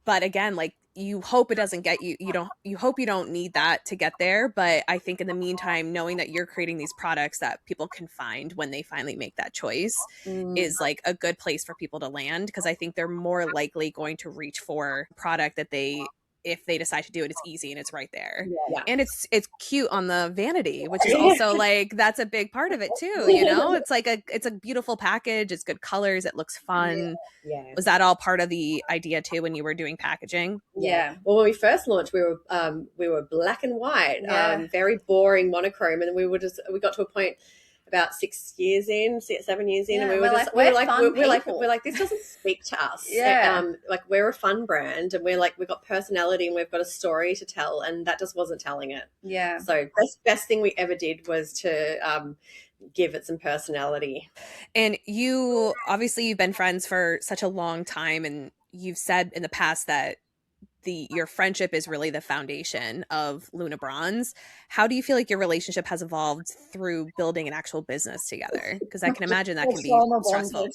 But again, like, you hope it doesn't get you. You hope you don't need that to get there. But I think in the meantime, knowing that you're creating these products that people can find when they finally make that choice is like a good place for people to land, because I think they're more likely going to reach for a product that if they decide to do it, it's easy and it's right there. And it's cute on the vanity, which is also like, that's a big part of it too. You know, it's like it's a beautiful package. It's good colors. It looks fun. Was that all part of the idea too when you were doing packaging? Well, when we first launched, we were black and white, very boring monochrome, and we got to a point about 7 years in, and we were like, this doesn't speak to us. Like, we're a fun brand, and we've got personality, and we've got a story to tell, and that just wasn't telling it. So best thing we ever did was to give it some personality. And you've been friends for such a long time, and you've said in the past that your friendship is really the foundation of Luna Bronze. How do you feel like your relationship has evolved through building an actual business together? Because I can imagine that can be stressful.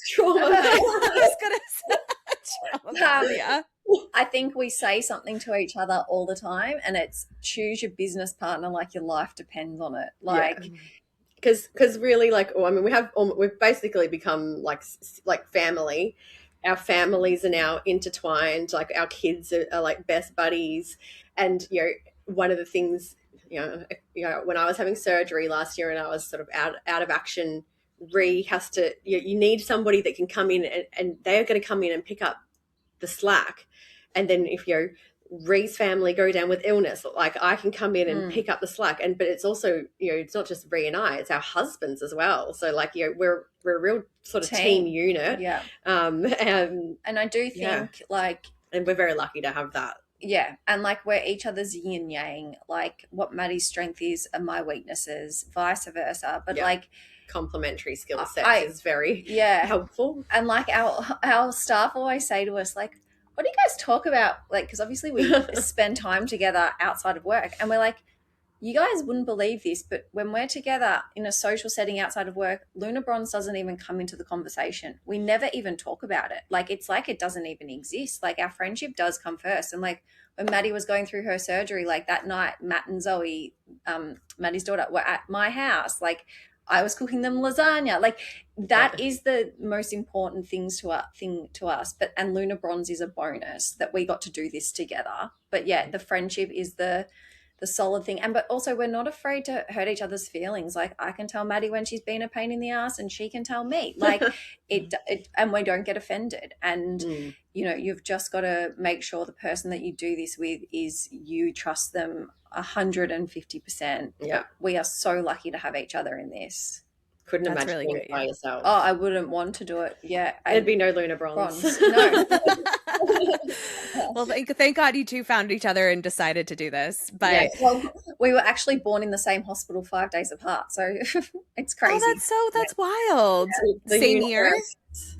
I think we say something to each other all the time, and it's choose your business partner like your life depends on it. Like, because really, like, we've basically become like family. Our families are now intertwined. Like, our kids are like best buddies. And one of the things, when I was having surgery last year and I was sort of out of action, Rhi has to. You need somebody that can come in and they're going to come in and pick up the slack. And then if Rhi's family go down with illness, like, I can come in and pick up the slack. But it's also, it's not just Rhi and I, it's our husbands as well. So, like, we're a real sort of team unit. And I do think and we're very lucky to have that. And like, we're each other's yin and yang. Like, what Maddy's strength is are my weaknesses, vice versa. But like, complementary skill set is very helpful. And like, our staff always say to us, like, what do you guys talk about? Like, because obviously we spend time together outside of work, and we're like, you guys wouldn't believe this, but when we're together in a social setting outside of work, Luna Bronze doesn't even come into the conversation. We never even talk about it. Like, it's like it doesn't even exist. Like, our friendship does come first. And like, when Maddy was going through her surgery, like that night, Matt and Zoe, Maddy's daughter, were at my house. Like, I was cooking them lasagna. Like, that is the most important thing to us. And Luna Bronze is a bonus that we got to do this together. But the friendship is the solid thing. But also, we're not afraid to hurt each other's feelings. Like, I can tell Maddy when she's been a pain in the ass, and she can tell me. Like, and we don't get offended. And you've just got to make sure the person that you do this with you trust them 150%. We are so lucky to have each other in this. Couldn't imagine really doing it by yourself. Oh, I wouldn't want to do it. There'd be no Luna Bronze. No. Well, thank God you two found each other and decided to do this. But Yeah, well, we were actually born in the same hospital 5 days apart, so it's crazy. That's wild. The Same universe.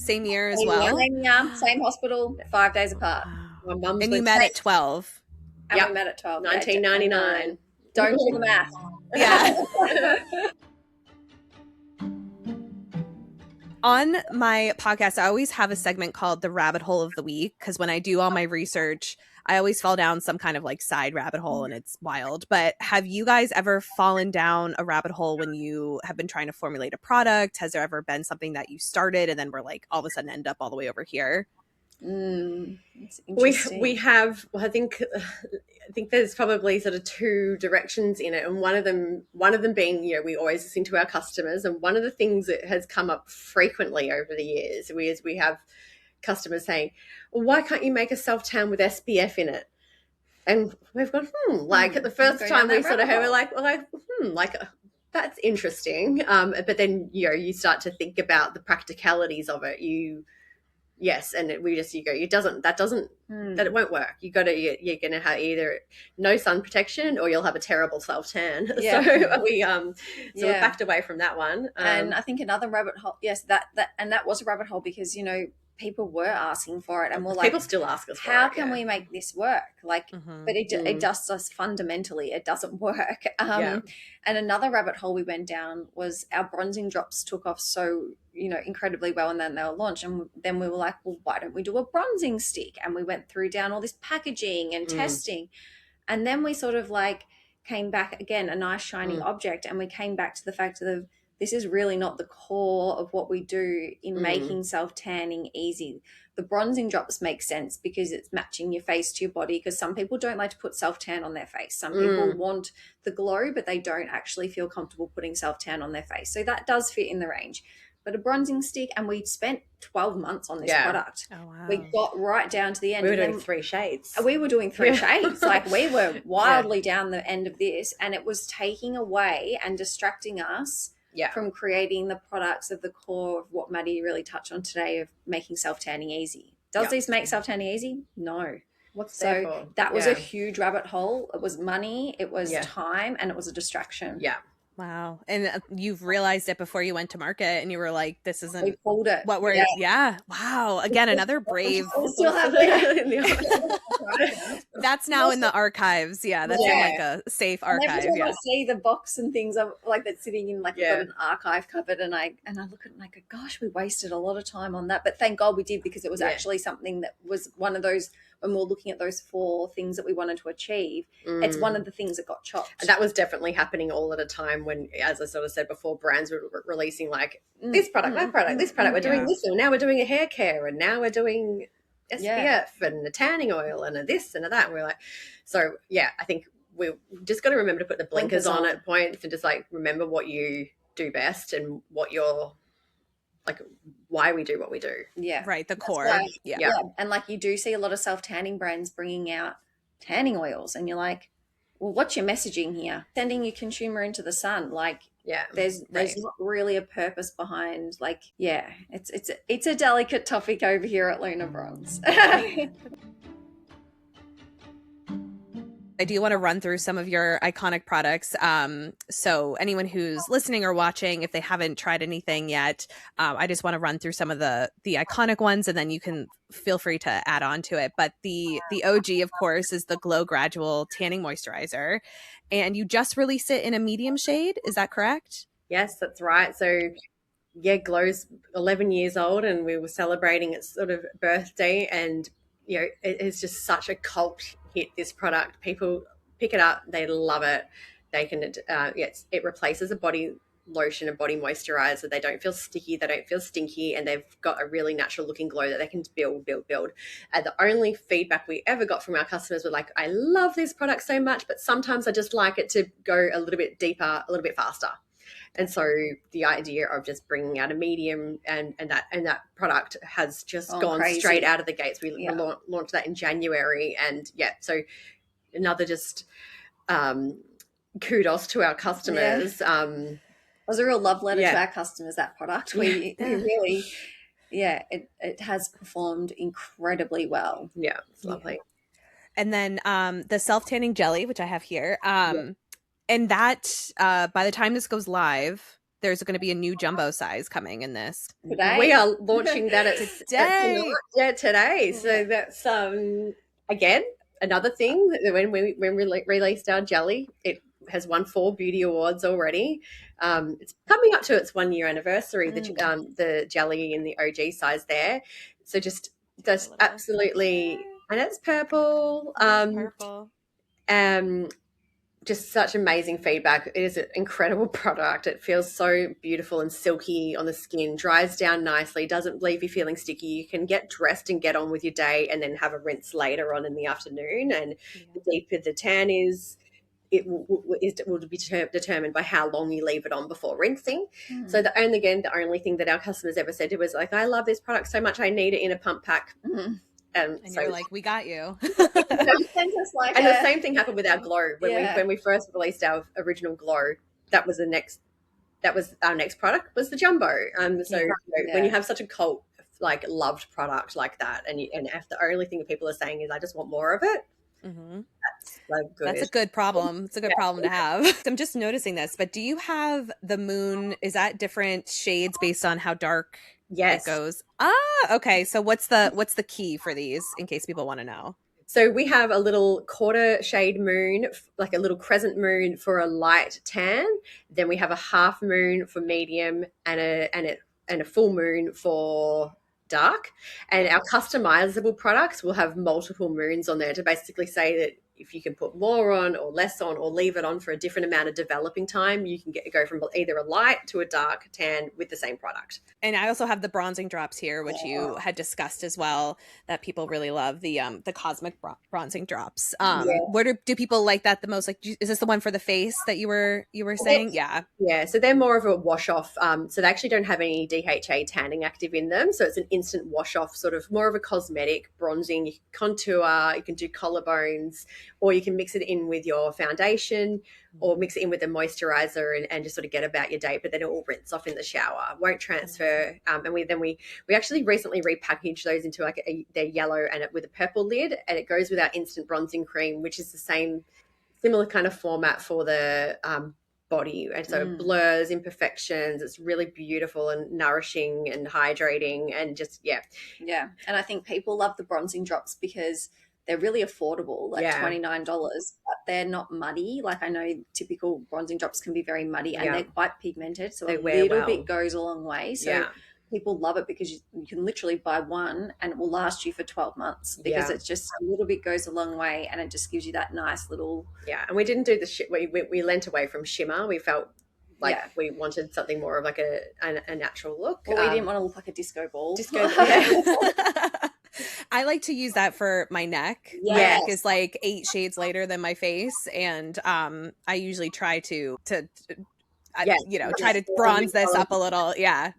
year as well. Same hospital, 5 days apart. My mum's And you went met at 12. And Yep. we met at 12. 1999. Don't do the math. Yeah. On my podcast, I always have a segment called the rabbit hole of the week, because when I do all my research, I always fall down some kind of like side rabbit hole and it's wild. But have you guys ever fallen down a rabbit hole when you have been trying to formulate a product? Has there ever been something that you started and then were like all of a sudden end up all the way over here? It's interesting. We have, well, I think there's probably sort of two directions in it, and one of them being, you know, we always listen to our customers, and one of the things that has come up frequently over the years is we have customers saying, well, why can't you make a self-tan with SPF in it? And we've gone, like at the first time we sort of heard, we're like, that's interesting. But then, you know, you start to think about the practicalities of it. Yes, and it won't work. You're going to have either no sun protection or you'll have a terrible self-tan. Yeah. So we we backed away from that one. And I think another rabbit hole, yes, that was a rabbit hole, because, you know, people were asking for it, and we're like, people still ask us for how it, can we make this work? Like, but it just does fundamentally, it doesn't work. And another rabbit hole we went down was our bronzing drops took off so, you know, incredibly well, and then they were launched, and then we were like, well, why don't we do a bronzing stick? And we went through down all this packaging and testing, and then we sort of like came back again, a nice shining object, and we came back to the fact of this is really not the core of what we do in making self-tanning easy. The bronzing drops make sense because it's matching your face to your body, because some people don't like to put self-tan on their face. Some people want the glow, but they don't actually feel comfortable putting self-tan on their face. So that does fit in the range. But a bronzing stick, and we spent 12 months on this product. Oh, wow. We got right down to the end. We were doing 3 shades. We were doing 3 shades. Like, we were wildly down the end of this, and it was taking away and distracting us from creating the products of the core of what Maddy really touched on today, of making self-tanning easy. Does this make self-tanning easy? No. So that was a huge rabbit hole. It was money, it was time, and it was a distraction. Yeah. Wow. And you've realized it before you went to market, and you were like, this isn't we pulled it. What we're Wow. Again, another brave. We still have it. That's now in the archives. Yeah, that's in like a safe archive. Every time I see the box and things like that's sitting in like an archive cupboard, and I look at it and I go, gosh, we wasted a lot of time on that. But thank God we did, because it was actually something that was one of those, when we were looking at those 4 things that we wanted to achieve, it's one of the things that got chopped. And that was definitely happening all at a time when, as I sort of said before, brands were releasing like this product, that product, this product. We're doing this, and now we're doing a hair care, and now we're doing SPF and a tanning oil and a this and a that. And we're like, so I think we just got to remember to put the blinkers on at points, and just like remember what you do best and what you're like, why we do what we do. Yeah. Right. The core. Right. Yeah. And like, you do see a lot of self-tanning brands bringing out tanning oils, and you're like, well, what's your messaging here? Sending your consumer into the sun. Like, there's not really a purpose behind, like, it's a delicate topic over here at Luna Bronze. I do want to run through some of your iconic products. So anyone who's listening or watching, if they haven't tried anything yet, I just want to run through some of the iconic ones, and then you can feel free to add on to it. But the OG, of course, is the Glow Gradual Tanning Moisturizer. And you just released it in a medium shade. Is that correct? Yes, that's right. So Glow's 11 years old, and we were celebrating its sort of birthday, and you know, it is just such a cult hit, this product. People pick it up, they love it. They can it replaces a body lotion, a body moisturizer. They don't feel sticky, they don't feel stinky, and they've got a really natural looking glow that they can build. And the only feedback we ever got from our customers were like, I love this product so much, but sometimes I just like it to go a little bit deeper, a little bit faster. And so the idea of just bringing out a medium and that product has just gone crazy. Straight out of the gates. We launched that in January, and so another just kudos to our customers. It was a real love letter to our customers, that product. We really, yeah, it has performed incredibly well. Yeah, it's lovely. And then the self-tanning jelly, which I have here. And that by the time this goes live, there's going to be a new jumbo size coming in this. Today? We are launching that Today. today. So that's again another thing that when we released our jelly, it has won 4 beauty awards already. It's coming up to its 1 year anniversary. The jelly in the OG size there. So just absolutely, and it's purple. Purple. Just such amazing feedback. It is an incredible product. It feels so beautiful and silky on the skin, dries down nicely, doesn't leave you feeling sticky. You can get dressed and get on with your day and then have a rinse later on in the afternoon. And the deeper the tan is, it will be determined by how long you leave it on before rinsing. So the only thing that our customers ever said to us, like, I love this product so much, I need it in a pump pack. And so, you're like, we got you. And the same thing happened with our glow when we first released our original glow. That was our next product was the jumbo. When you have such a cult loved product like that, and if the only thing that people are saying is I just want more of it, that's so good. That's a good problem. It's a good problem to have. I'm just noticing this, but do you have the moon? Is that different shades based on how dark? Yes. It goes. Okay. So what's the key for these in case people want to know? So we have a little quarter shade moon, like a little crescent moon for a light tan. Then we have a half moon for medium and a full moon for dark. And our customizable products will have multiple moons on there to basically say that if you can put more on or less on or leave it on for a different amount of developing time, you can go from either a light to a dark tan with the same product. And I also have the bronzing drops here, which you had discussed as well, that people really love, the cosmic bronzing drops. Where do people like that the most? Like, is this the one for the face that you were saying? Yeah. So they're more of a wash off. So they actually don't have any DHA tanning active in them. So it's an instant wash off, sort of more of a cosmetic bronzing. You can contour, you can do collarbones, or you can mix it in with your foundation or mix it in with a moisturizer and just sort of get about your day, but then it will rinse off in the shower, won't transfer. And we actually recently repackaged those into they're yellow and with a purple lid, and it goes with our instant bronzing cream, which is the similar kind of format for the body. And so it blurs imperfections. It's really beautiful and nourishing and hydrating and just, yeah. And I think people love the bronzing drops because they're really affordable, like $29, but they're not muddy. Like, I know typical bronzing drops can be very muddy and they're quite pigmented. So a little bit goes a long way. So people love it because you can literally buy one and it will last you for 12 months because it's just a little bit goes a long way and it just gives you that nice little. Yeah. And we didn't do we lent away from shimmer. We felt like we wanted something more of like a natural look. Well, we didn't want to look like a disco ball. I like to use that for my neck. Yes. My neck is like 8 shades lighter than my face, and I usually try to try to bronze this up a little. Yeah.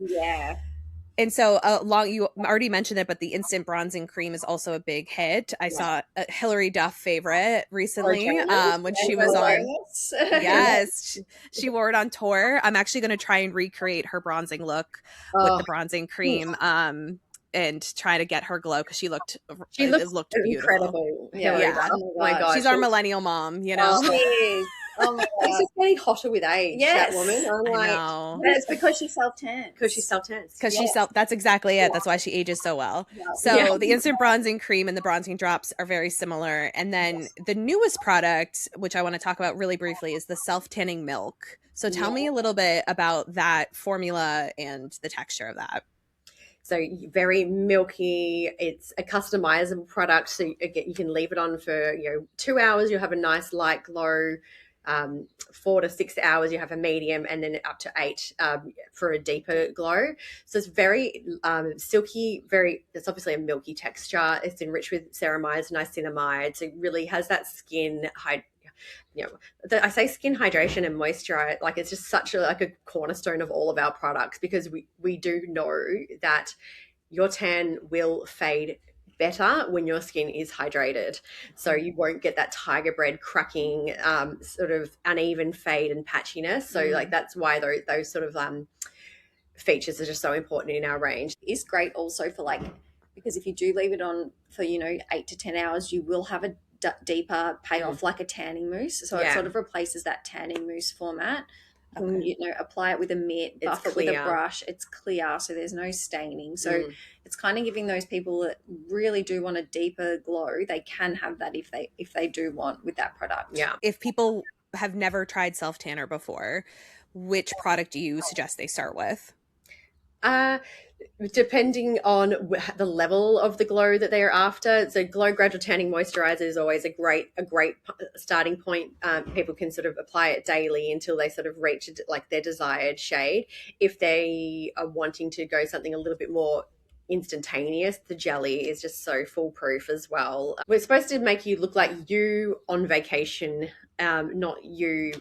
And so you already mentioned it, but the instant bronzing cream is also a big hit. I saw a Hilary Duff favorite recently when she was on. Yes, she wore it on tour. I'm actually going to try and recreate her bronzing look with the bronzing cream. And try to get her glow because she looked beautiful. Incredible. Oh my God. She's our millennial mom, you know. Oh my God. She's just getting hotter with age, that woman. I'm like, and it's because she self-tans. That's exactly it. That's why she ages so well. So the instant bronzing cream and the bronzing drops are very similar. And then the newest product, which I want to talk about really briefly, is the self-tanning milk. So tell me a little bit about that formula and the texture of that. So very milky. It's a customizable product. So you can leave it on for 2 hours. You'll have a nice light glow. 4 to 6 hours you have a medium, and then up to 8 for a deeper glow. So it's very silky. It's obviously a milky texture. It's enriched with ceramides and niacinamide. So it really has that skin I say skin hydration and moisture, like it's just such a cornerstone of all of our products, because we do know that your tan will fade better when your skin is hydrated. So you won't get that tiger bread cracking, sort of uneven fade and patchiness. So like that's why those sort of features are just so important in our range. It's great also for like, because if you do leave it on for 8 to 10 hours, you will have a deeper payoff, like a tanning mousse. So it sort of replaces that tanning mousse format. Apply it with a mitt, buff it with a brush. It's clear, so there's no staining. So it's kind of giving those people that really do want a deeper glow, they can have that if they do want with that product. Yeah. If people have never tried self tanner before, which product do you suggest they start with? Depending on the level of the glow that they're after. So Glow Gradual Tanning Moisturizer is always a great starting point. People can sort of apply it daily until they sort of reach like their desired shade. If they are wanting to go something a little bit more instantaneous, the jelly is just so foolproof as well. We're supposed to make you look like you on vacation, not you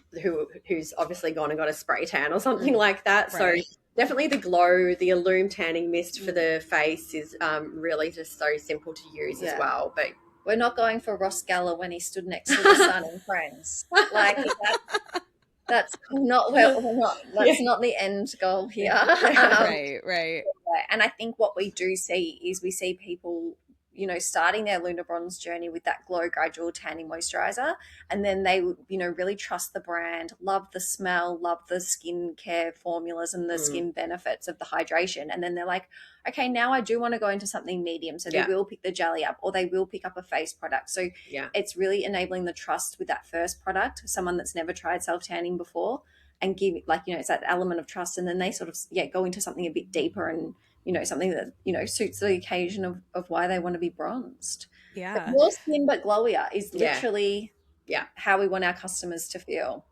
who's obviously gone and got a spray tan or something like that. Right. So definitely the Glow, the Illume Tanning Mist for the face is really just so simple to use as well. But we're not going for Ross Geller when he stood next to the sun in Friends. Like that's not where we're not. That's not the end goal here. Right. And I think what we do see is we see people, starting their Lunar Bronze journey with that Glow Gradual Tanning Moisturizer, and then they, really trust the brand, love the smell, love the skincare formulas and the skin benefits of the hydration. And then they're like, okay, now I do want to go into something medium. So they will pick the jelly up, or they will pick up a face product. So it's really enabling the trust with that first product, someone that's never tried self-tanning before, and give it's that element of trust. And then they sort of go into something a bit deeper and something that suits the occasion of why they want to be bronzed. But more skin but glowier is literally how we want our customers to feel.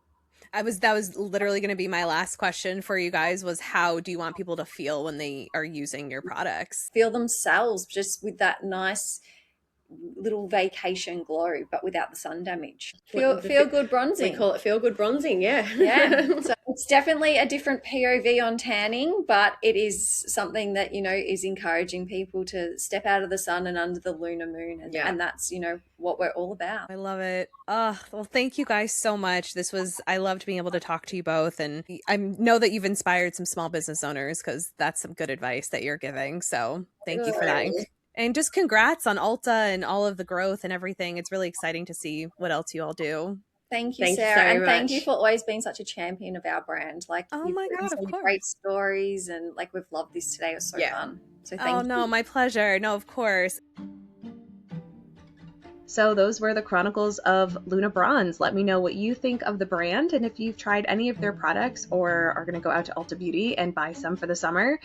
That was literally going to be my last question for you guys, was how do you want people to feel when they are using your products? Feel themselves, just with that nice little vacation glow, but without the sun damage. Feel good bronzing. We call it feel good bronzing. Yeah. So it's definitely a different POV on tanning, but it is something that is encouraging people to step out of the sun and under the lunar moon, and that's what we're all about. I love it. Well, thank you guys so much. I loved being able to talk to you both, and I know that you've inspired some small business owners, because that's some good advice that you're giving. So thank you for that. And just congrats on Ulta and all of the growth and everything. It's really exciting to see what else you all do. Thank you, Sarah. And thank you for always being such a champion of our brand. Oh my God, of course. Great stories, and we've loved this today. It was so fun. So thank you. Oh no, my pleasure. No, of course. So those were the Chronicles of Luna Bronze. Let me know what you think of the brand, and if you've tried any of their products or are going to go out to Ulta Beauty and buy some for the summer.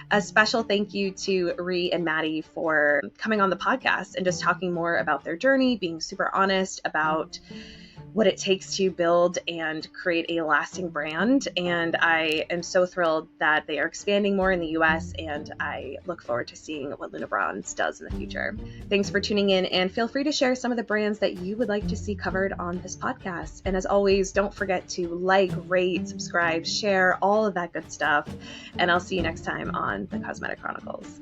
A special thank you to Rhi and Maddy for coming on the podcast and just talking more about their journey, being super honest about what it takes to build and create a lasting brand. And I am so thrilled that they are expanding more in the US, and I look forward to seeing what Luna Bronze does in the future. Thanks for tuning in, and feel free to share some of the brands that you would like to see covered on this podcast. And as always, don't forget to like, rate, subscribe, share, all of that good stuff. And I'll see you next time on the Cosmetic Chronicles.